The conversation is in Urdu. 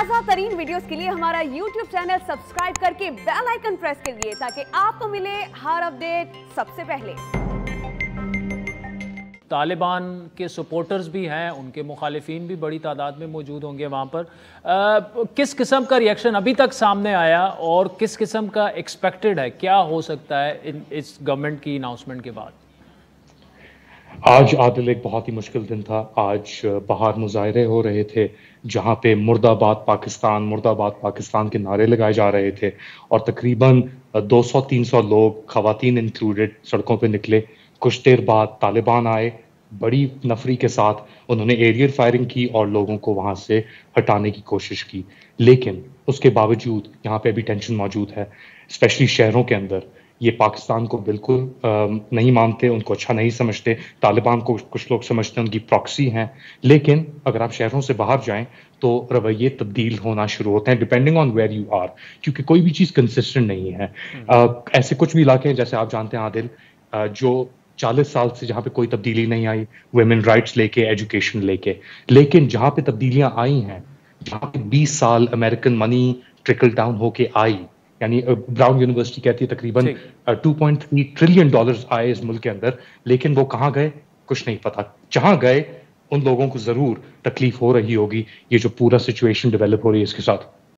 تازہ ترین ویڈیوز کے لیے ہمارا YouTube چینل سبسکرائب کر کے بیل آئیکن پریس کریے تاکہ آپ کو ملے ہر اپڈیٹ سب سے پہلے۔ طالبان کے سپورٹرز بھی ہیں، ان کے مخالفین بھی بڑی تعداد میں موجود ہوں گے وہاں پر۔ کس قسم کا ریئیکشن ابھی تک سامنے آیا اور کس قسم کا ایکسپیکٹڈ ہے، کیا ہو سکتا ہے اس گورنمنٹ کی اناؤنسمنٹ کے بعد؟ آج عادل ایک بہت ہی مشکل دن تھا۔ آج باہر مظاہرے ہو رہے تھے جہاں پہ مرد آباد پاکستان کے نعرے لگائے جا رہے تھے، اور تقریباً 200-300 لوگ، خواتین انکلوڈڈ، سڑکوں پہ نکلے۔ کچھ دیر بعد طالبان آئے، بڑی نفری کے ساتھ انہوں نے ایریل فائرنگ کی اور لوگوں کو وہاں سے ہٹانے کی کوشش کی، لیکن اس کے باوجود یہاں پہ بھی ٹینشن موجود ہے، اسپیشلی شہروں کے اندر۔ یہ پاکستان کو بالکل نہیں مانتے، ان کو اچھا نہیں سمجھتے۔ طالبان کو کچھ لوگ سمجھتے ہیں ان کی پراکسی ہیں، لیکن اگر آپ شہروں سے باہر جائیں تو رویے تبدیل ہونا شروع ہوتے ہیں depending on where you are, کیونکہ کوئی بھی چیز کنسسٹنٹ نہیں ہے۔ ایسے کچھ بھی علاقے ہیں جیسے آپ جانتے ہیں عادل، جو 40 سال سے جہاں پہ کوئی تبدیلی نہیں آئی، ویمن رائٹس لے کے، ایجوکیشن لے کے، لیکن جہاں پہ تبدیلیاں آئی ہیں، جہاں پہ 20 سال امریکن منی ٹرکل ڈاؤن ہو کے آئی، یعنی براؤن یونیورسٹی کہتی ہے تقریباً 2.3 ٹریلین ڈالرز آئے اس ملک کے اندر، لیکن وہ کہاں گئے کچھ نہیں پتا۔ جہاں گئے ان لوگوں کو ضرور تکلیف ہو رہی ہوگی، یہ جو پورا سچویشن ڈیولپ ہو رہی ہے اس کے ساتھ۔